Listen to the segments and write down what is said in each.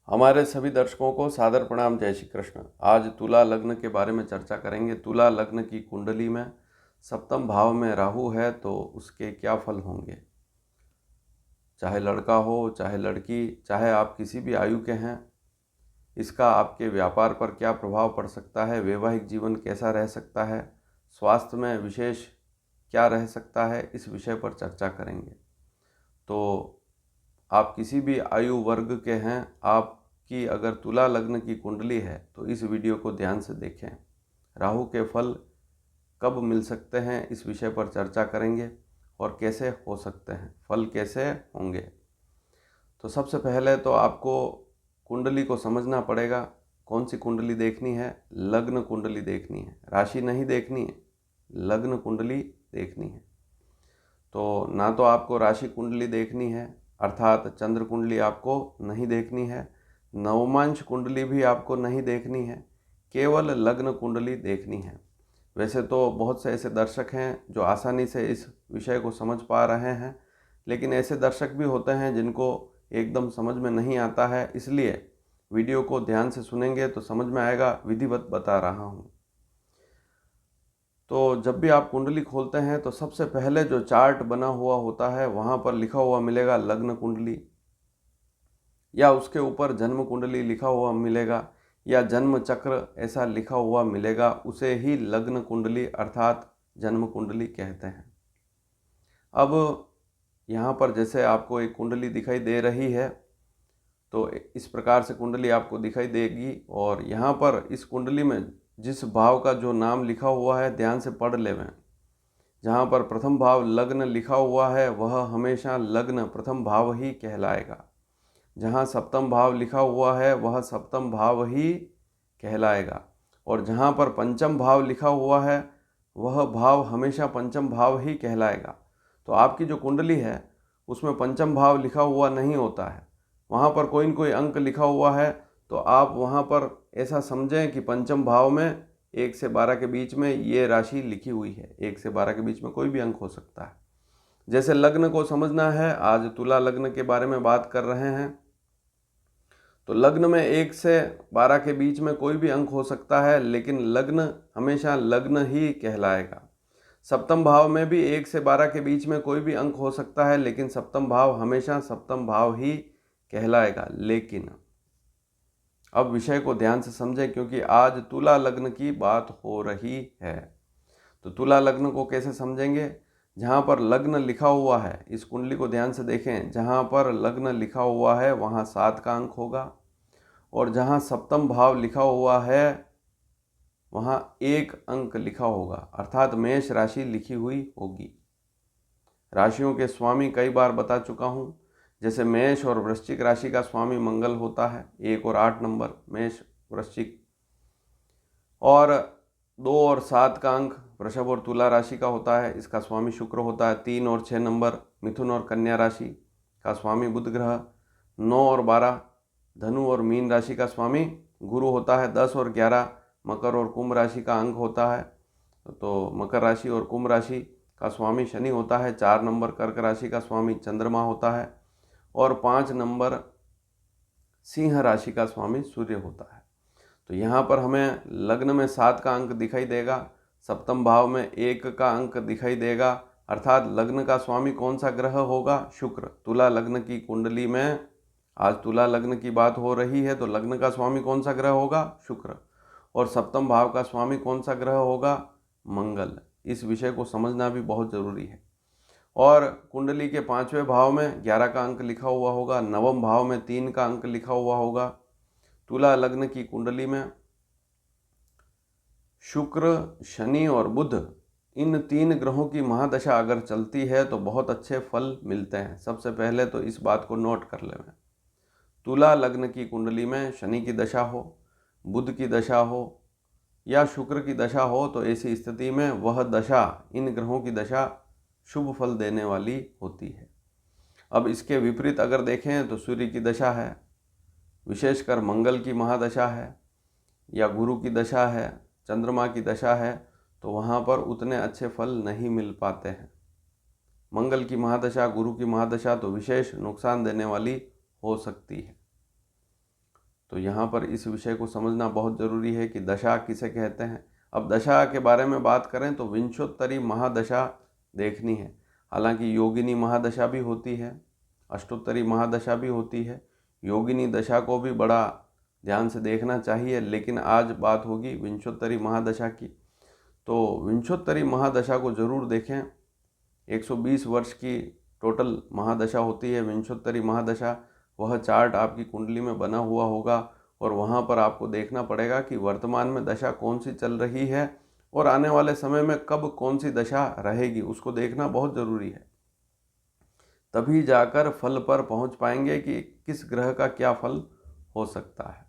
हमारे सभी दर्शकों को सादर प्रणाम। जय श्री कृष्ण। आज तुला लग्न के बारे में चर्चा करेंगे। तुला लग्न की कुंडली में सप्तम भाव में राहु है तो उसके क्या फल होंगे। चाहे लड़का हो चाहे लड़की, चाहे आप किसी भी आयु के हैं, इसका आपके व्यापार पर क्या प्रभाव पड़ सकता है, वैवाहिक जीवन कैसा रह सकता है, स्वास्थ्य में विशेष क्या रह सकता है, इस विषय पर चर्चा करेंगे। तो आप किसी भी आयु वर्ग के हैं, आपकी अगर तुला लग्न की कुंडली है तो इस वीडियो को ध्यान से देखें। राहु के फल कब मिल सकते हैं, इस विषय पर चर्चा करेंगे और कैसे हो सकते हैं, फल कैसे होंगे। तो सबसे पहले तो आपको कुंडली को समझना पड़ेगा। कौन सी कुंडली देखनी है? लग्न कुंडली देखनी है, राशि नहीं देखनी है, लग्न कुंडली देखनी है। तो ना तो आपको राशि कुंडली देखनी है, अर्थात चंद्र कुंडली आपको नहीं देखनी है, नवमांश कुंडली भी आपको नहीं देखनी है, केवल लग्न कुंडली देखनी है। वैसे तो बहुत से ऐसे दर्शक हैं जो आसानी से इस विषय को समझ पा रहे हैं, लेकिन ऐसे दर्शक भी होते हैं जिनको एकदम समझ में नहीं आता है। इसलिए वीडियो को ध्यान से सुनेंगे तो समझ में आएगा, विधिवत बता रहा हूँ। तो जब भी आप कुंडली खोलते हैं तो सबसे पहले जो चार्ट बना हुआ होता है वहाँ पर लिखा हुआ मिलेगा लग्न कुंडली, या उसके ऊपर जन्म कुंडली लिखा हुआ मिलेगा, या जन्म चक्र ऐसा लिखा हुआ मिलेगा। उसे ही लग्न कुंडली अर्थात जन्म कुंडली कहते हैं। अब यहाँ पर जैसे आपको एक कुंडली दिखाई दे रही है, तो इस प्रकार से कुंडली आपको दिखाई देगी। और यहाँ पर इस कुंडली में जिस भाव का जो नाम लिखा हुआ है ध्यान से पढ़ लेवें। जहाँ पर प्रथम भाव लग्न लिखा हुआ है वह हमेशा लग्न प्रथम भाव ही कहलाएगा। जहाँ सप्तम भाव लिखा हुआ है वह सप्तम भाव ही कहलाएगा। और जहाँ पर पंचम भाव लिखा हुआ है वह भाव हमेशा पंचम भाव ही कहलाएगा। तो आपकी जो कुंडली है उसमें पंचम भाव लिखा हुआ नहीं होता है, वहाँ पर कोई न कोई अंक लिखा हुआ है। तो आप वहाँ पर ऐसा समझें कि पंचम भाव में 1 से 12 के बीच में ये राशि लिखी हुई है। 1 से 12 के बीच में कोई भी अंक हो सकता है। जैसे लग्न को समझना है, आज तुला लग्न के बारे में बात कर रहे हैं, तो लग्न में 1 से 12 के बीच में कोई भी अंक हो सकता है, लेकिन लग्न हमेशा लग्न ही कहलाएगा। सप्तम भाव में भी 1 से 12 के बीच में कोई भी अंक हो सकता है, लेकिन सप्तम भाव हमेशा सप्तम भाव ही कहलाएगा। लेकिन अब विषय को ध्यान से समझें, क्योंकि आज तुला लग्न की बात हो रही है। तो तुला लग्न को कैसे समझेंगे? जहाँ पर लग्न लिखा हुआ है, इस कुंडली को ध्यान से देखें, जहाँ पर लग्न लिखा हुआ है वहाँ 7 का अंक होगा, और जहाँ सप्तम भाव लिखा हुआ है वहाँ 1 अंक लिखा होगा, अर्थात मेष राशि लिखी हुई होगी। राशियों के स्वामी कई बार बता चुका हूँ। जैसे मेष और वृश्चिक राशि का स्वामी मंगल होता है, 1 और 8 नंबर मेष वृश्चिक, और 2 और 7 का अंक वृषभ और तुला राशि का होता है, इसका स्वामी शुक्र होता है। 3 और 6 नंबर मिथुन और कन्या राशि का स्वामी बुध ग्रह। 9 और 12 धनु और मीन राशि का स्वामी गुरु होता है। 10 और 11 मकर और कुंभ राशि का अंक होता है, तो मकर राशि और कुंभ राशि का स्वामी शनि होता है। 4 नंबर कर्क राशि का स्वामी चंद्रमा होता है, और 5 नंबर सिंह राशि का स्वामी सूर्य होता है। तो यहाँ पर हमें लग्न में 7 का अंक दिखाई देगा, सप्तम भाव में 1 का अंक दिखाई देगा, अर्थात लग्न का स्वामी कौन सा ग्रह होगा? शुक्र। तुला लग्न की कुंडली में आज तुला लग्न की बात हो रही है, तो लग्न का स्वामी कौन सा ग्रह होगा? शुक्र। और सप्तम भाव का स्वामी कौन सा ग्रह होगा? मंगल। इस विषय को समझना भी बहुत ज़रूरी है। और कुंडली के 5वें भाव में 11 का अंक लिखा हुआ होगा, नवम भाव में 3 का अंक लिखा हुआ होगा। तुला लग्न की कुंडली में शुक्र, शनि और बुध, इन 3 ग्रहों की महादशा अगर चलती है तो बहुत अच्छे फल मिलते हैं। सबसे पहले तो इस बात को नोट कर लें। तुला लग्न की कुंडली में शनि की दशा हो, बुध की दशा हो या शुक्र की दशा हो, तो ऐसी स्थिति में वह दशा, इन ग्रहों की दशा शुभ फल देने वाली होती है। अब इसके विपरीत अगर देखें तो सूर्य की दशा है, विशेषकर मंगल की महादशा है, या गुरु की दशा है, चंद्रमा की दशा है, तो वहाँ पर उतने अच्छे फल नहीं मिल पाते हैं। मंगल की महादशा, गुरु की महादशा तो विशेष नुकसान देने वाली हो सकती है। तो यहाँ पर इस विषय को समझना बहुत ज़रूरी है कि दशा किसे कहते हैं। अब दशा के बारे में बात करें तो विंशोत्तरी महादशा देखनी है। हालांकि योगिनी महादशा भी होती है, अष्टोत्तरी महादशा भी होती है, योगिनी दशा को भी बड़ा ध्यान से देखना चाहिए, लेकिन आज बात होगी विंशोत्तरी महादशा की। तो विंशोत्तरी महादशा को ज़रूर देखें। 120 वर्ष की टोटल महादशा होती है विंशोत्तरी महादशा। वह चार्ट आपकी कुंडली में बना हुआ होगा और वहाँ पर आपको देखना पड़ेगा कि वर्तमान में दशा कौन सी चल रही है और आने वाले समय में कब कौन सी दशा रहेगी, उसको देखना बहुत ज़रूरी है। तभी जाकर फल पर पहुँच पाएंगे कि किस ग्रह का क्या फल हो सकता है।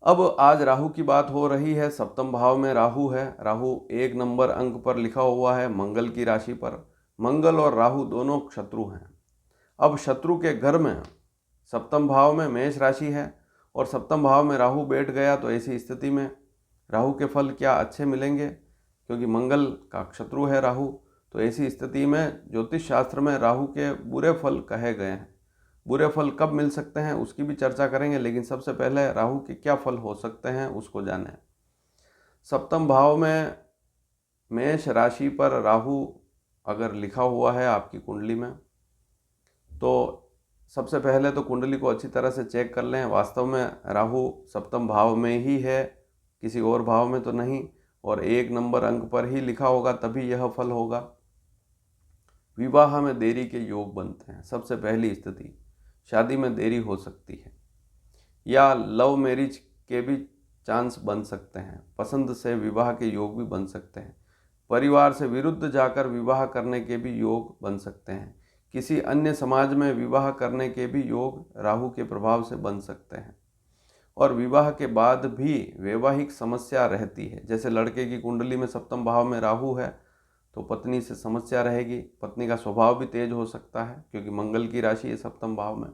अब आज राहु की बात हो रही है। सप्तम भाव में राहु है। राहु 1 नंबर अंक पर लिखा हुआ है मंगल की राशि पर। मंगल और राहु दोनों शत्रु हैं। अब शत्रु के घर में सप्तम भाव में मेष राशि है और सप्तम भाव में राहु बैठ गया, तो ऐसी स्थिति में राहु के फल क्या अच्छे मिलेंगे, क्योंकि मंगल का शत्रु है राहु। तो ऐसी स्थिति में ज्योतिष शास्त्र में राहु के बुरे फल कहे गए हैं। बुरे फल कब मिल सकते हैं उसकी भी चर्चा करेंगे, लेकिन सबसे पहले राहु के क्या फल हो सकते हैं उसको जानें। सप्तम भाव में मेष राशि पर राहु अगर लिखा हुआ है आपकी कुंडली में, तो सबसे पहले तो कुंडली को अच्छी तरह से चेक कर लें। वास्तव में राहु सप्तम भाव में ही है, किसी और भाव में तो नहीं, और 1 नंबर अंक पर ही लिखा होगा, तभी यह फल होगा। विवाह में देरी के योग बनते हैं। सबसे पहली स्थिति, शादी में देरी हो सकती है या लव मैरिज के भी चांस बन सकते हैं। पसंद से विवाह के योग भी बन सकते हैं। परिवार से विरुद्ध जाकर विवाह करने के भी योग बन सकते हैं। किसी अन्य समाज में विवाह करने के भी योग राहु के प्रभाव से बन सकते हैं। और विवाह के बाद भी वैवाहिक समस्या रहती है। जैसे लड़के की कुंडली में सप्तम भाव में राहु है तो पत्नी से समस्या रहेगी। पत्नी का स्वभाव भी तेज हो सकता है क्योंकि मंगल की राशि है सप्तम भाव में।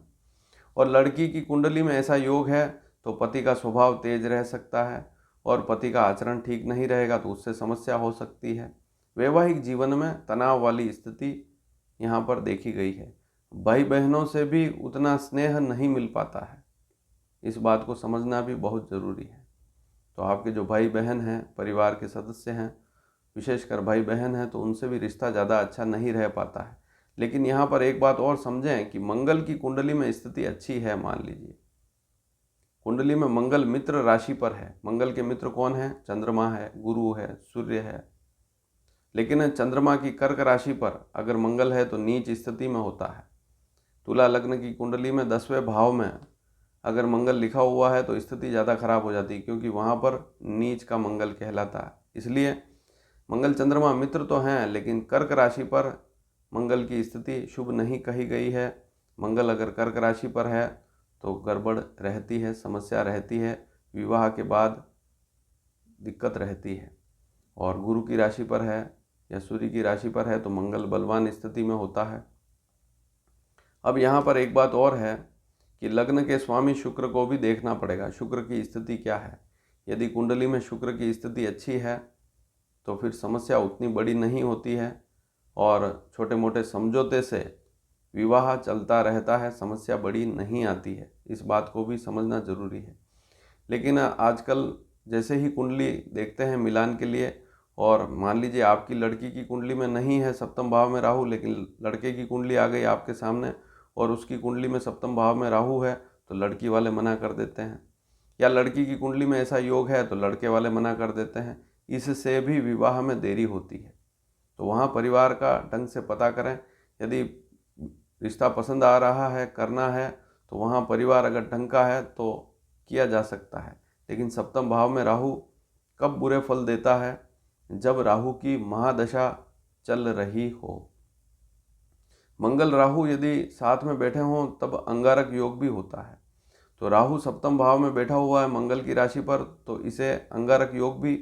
और लड़की की कुंडली में ऐसा योग है तो पति का स्वभाव तेज रह सकता है और पति का आचरण ठीक नहीं रहेगा तो उससे समस्या हो सकती है। वैवाहिक जीवन में तनाव वाली स्थिति यहाँ पर देखी गई है। भाई बहनों से भी उतना स्नेह नहीं मिल पाता है। इस बात को समझना भी बहुत ज़रूरी है। तो आपके जो भाई बहन हैं, परिवार के सदस्य हैं, विशेषकर भाई बहन हैं, तो उनसे भी रिश्ता ज़्यादा अच्छा नहीं रह पाता है। लेकिन यहाँ पर एक बात और समझें कि मंगल की कुंडली में स्थिति अच्छी है। मान लीजिए कुंडली में मंगल मित्र राशि पर है। मंगल के मित्र कौन है? चंद्रमा है, गुरु है, सूर्य है। लेकिन चंद्रमा की कर्क राशि पर अगर मंगल है तो नीच स्थिति में होता है। तुला लग्न की कुंडली में 10वें भाव में अगर मंगल लिखा हुआ है तो स्थिति ज़्यादा खराब हो जाती है, क्योंकि वहाँ पर नीच का मंगल कहलाता है। इसलिए मंगल चंद्रमा मित्र तो हैं, लेकिन कर्क राशि पर मंगल की स्थिति शुभ नहीं कही गई है। मंगल अगर कर्क राशि पर है तो गड़बड़ रहती है, समस्या रहती है, विवाह के बाद दिक्कत रहती है। और गुरु की राशि पर है या सूर्य की राशि पर है तो मंगल बलवान स्थिति में होता है। अब यहाँ पर एक बात और है कि लग्न के स्वामी शुक्र को भी देखना पड़ेगा। शुक्र की स्थिति क्या है? यदि कुंडली में शुक्र की स्थिति अच्छी है तो फिर समस्या उतनी बड़ी नहीं होती है और छोटे मोटे समझौते से विवाह चलता रहता है, समस्या बड़ी नहीं आती है। इस बात को भी समझना ज़रूरी है। लेकिन आजकल जैसे ही कुंडली देखते हैं मिलान के लिए, और मान लीजिए आपकी लड़की की कुंडली में नहीं है सप्तम भाव में राहु, लेकिन लड़के की कुंडली आ गई आपके सामने और उसकी कुंडली में सप्तम भाव में राहु है, तो लड़की वाले मना कर देते हैं। या लड़की की कुंडली में ऐसा योग है तो लड़के वाले मना कर देते हैं। इससे भी विवाह में देरी होती है। तो वहाँ परिवार का ढंग से पता करें। यदि रिश्ता पसंद आ रहा है, करना है, तो वहाँ परिवार अगर ढंग का है तो किया जा सकता है। लेकिन सप्तम भाव में राहु कब बुरे फल देता है? जब राहु की महादशा चल रही हो। मंगल राहु यदि साथ में बैठे हों तब अंगारक योग भी होता है। तो राहु सप्तम भाव में बैठा हुआ है मंगल की राशि पर, तो इसे अंगारक योग भी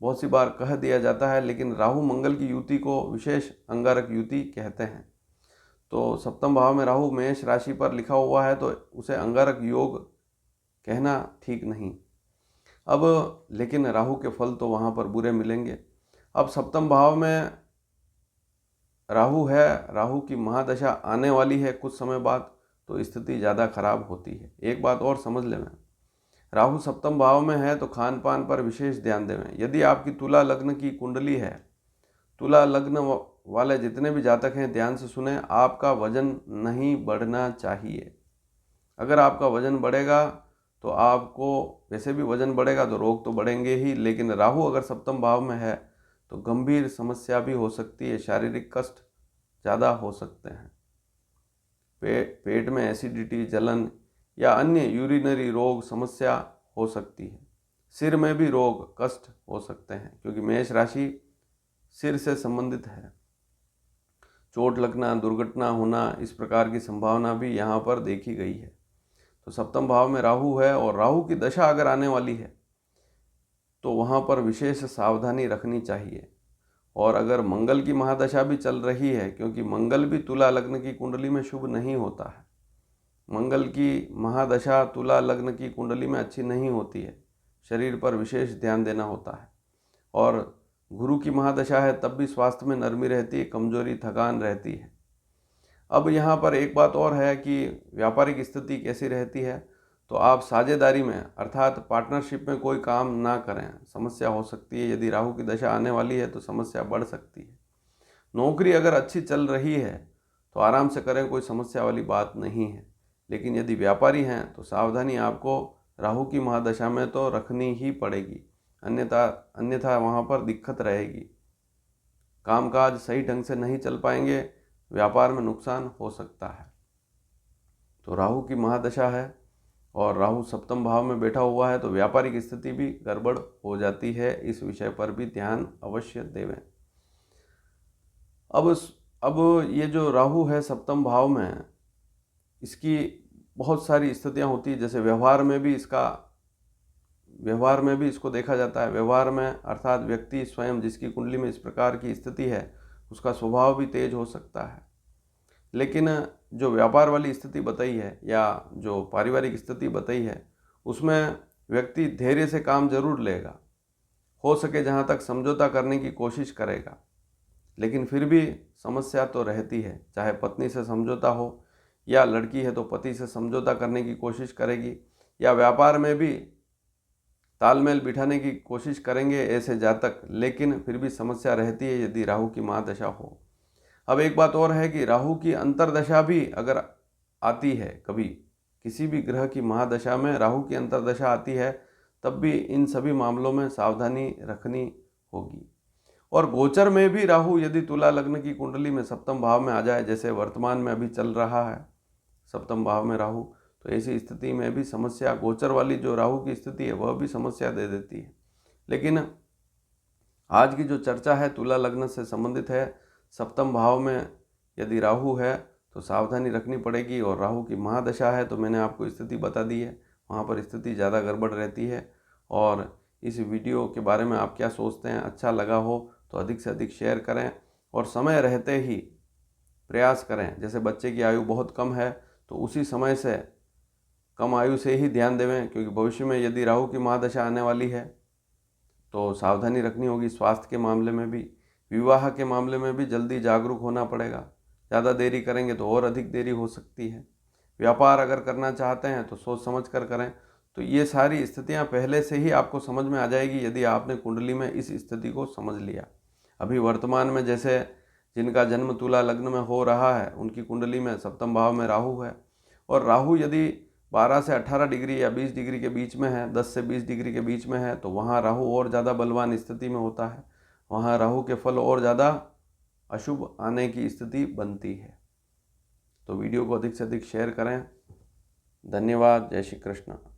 बहुत सी बार कह दिया जाता है। लेकिन राहु मंगल की युति को विशेष अंगारक युति कहते हैं। तो सप्तम भाव में राहु मेष राशि पर लिखा हुआ है तो उसे अंगारक योग कहना ठीक नहीं। अब लेकिन राहु के फल तो वहाँ पर बुरे मिलेंगे। अब सप्तम भाव में राहु है, राहु की महादशा आने वाली है कुछ समय बाद, तो स्थिति ज़्यादा खराब होती है। एक बात और समझ लें, राहु सप्तम भाव में है तो खान पान पर विशेष ध्यान देवें। यदि आपकी तुला लग्न की कुंडली है, तुला लग्न वाले जितने भी जातक हैं ध्यान से सुने, आपका वजन नहीं बढ़ना चाहिए। अगर आपका वजन बढ़ेगा तो आपको वैसे भी वजन बढ़ेगा तो रोग तो बढ़ेंगे ही, लेकिन राहु अगर सप्तम भाव में है तो गंभीर समस्या भी हो सकती है, शारीरिक कष्ट ज़्यादा हो सकते हैं। पेट में एसिडिटी, जलन या अन्य यूरिनरी रोग समस्या हो सकती है। सिर में भी रोग कष्ट हो सकते हैं, क्योंकि मेष राशि सिर से संबंधित है। चोट लगना, दुर्घटना होना, इस प्रकार की संभावना भी यहाँ पर देखी गई है। तो सप्तम भाव में राहु है और राहु की दशा अगर आने वाली है तो वहाँ पर विशेष सावधानी रखनी चाहिए। और अगर मंगल की महादशा भी चल रही है, क्योंकि मंगल भी तुला लग्न की कुंडली में शुभ नहीं होता है, मंगल की महादशा तुला लग्न की कुंडली में अच्छी नहीं होती है, शरीर पर विशेष ध्यान देना होता है। और गुरु की महादशा है तब भी स्वास्थ्य में नरमी रहती है, कमजोरी, थकान रहती है। अब यहाँ पर एक बात और है कि व्यापारिक स्थिति कैसी रहती है, तो आप साझेदारी में अर्थात पार्टनरशिप में कोई काम ना करें, समस्या हो सकती है। यदि राहु की दशा आने वाली है तो समस्या बढ़ सकती है। नौकरी अगर अच्छी चल रही है तो आराम से करें, कोई समस्या वाली बात नहीं है। लेकिन यदि व्यापारी हैं तो सावधानी आपको राहु की महादशा में तो रखनी ही पड़ेगी, अन्यथा वहाँ पर दिक्कत रहेगी। कामकाज सही ढंग से नहीं चल पाएंगे, व्यापार में नुकसान हो सकता है। तो राहु की महादशा है और राहु सप्तम भाव में बैठा हुआ है तो व्यापारिक स्थिति भी गड़बड़ हो जाती है। इस विषय पर भी ध्यान अवश्य देवें। अब ये जो राहु है सप्तम भाव में, इसकी बहुत सारी स्थितियां होती है। जैसे व्यवहार में भी इसको देखा जाता है। व्यवहार में अर्थात व्यक्ति स्वयं जिसकी कुंडली में इस प्रकार की स्थिति है उसका स्वभाव भी तेज हो सकता है। लेकिन जो व्यापार वाली स्थिति बताई है या जो पारिवारिक स्थिति बताई है उसमें व्यक्ति धैर्य से काम जरूर लेगा, हो सके जहाँ तक समझौता करने की कोशिश करेगा, लेकिन फिर भी समस्या तो रहती है। चाहे पत्नी से समझौता हो या लड़की है तो पति से समझौता करने की कोशिश करेगी, या व्यापार में भी तालमेल बिठाने की कोशिश करेंगे ऐसे जातक, लेकिन फिर भी समस्या रहती है यदि राहु की महादशा हो। अब एक बात और है कि राहु की अंतर्दशा भी अगर आती है, कभी किसी भी ग्रह की महादशा में राहु की अंतर्दशा आती है, तब भी इन सभी मामलों में सावधानी रखनी होगी। और गोचर में भी राहु यदि तुला लग्न की कुंडली में सप्तम भाव में आ जाए, जैसे वर्तमान में अभी चल रहा है सप्तम भाव में राहु, तो ऐसी स्थिति में भी समस्या, गोचर वाली जो राहु की स्थिति है वह भी समस्या दे देती है। लेकिन आज की जो चर्चा है तुला लग्न से संबंधित है। सप्तम भाव में यदि राहु है तो सावधानी रखनी पड़ेगी, और राहु की महादशा है तो मैंने आपको स्थिति बता दी है, वहाँ पर स्थिति ज़्यादा गड़बड़ रहती है। और इस वीडियो के बारे में आप क्या सोचते हैं, अच्छा लगा हो तो अधिक से अधिक शेयर करें और समय रहते ही प्रयास करें। जैसे बच्चे की आयु बहुत कम है तो उसी समय से कम आयु से ही ध्यान देवें, क्योंकि भविष्य में यदि राहु की महादशा आने वाली है तो सावधानी रखनी होगी। स्वास्थ्य के मामले में भी, विवाह के मामले में भी जल्दी जागरूक होना पड़ेगा। ज़्यादा देरी करेंगे तो और अधिक देरी हो सकती है। व्यापार अगर करना चाहते हैं तो सोच समझ कर करें। तो ये सारी स्थितियां पहले से ही आपको समझ में आ जाएगी यदि आपने कुंडली में इस स्थिति को समझ लिया। अभी वर्तमान में जैसे जिनका जन्म तुला लग्न में हो रहा है उनकी कुंडली में सप्तम भाव में राहु है, और राहु यदि 12 से 18 डिग्री या 20 डिग्री के बीच में है, 10 से 20 डिग्री के बीच में है, तो वहाँ राहु और ज़्यादा बलवान स्थिति में होता है। वहाँ राहु के फल और ज़्यादा अशुभ आने की स्थिति बनती है। तो वीडियो को अधिक से अधिक शेयर करें। धन्यवाद। जय श्री कृष्ण।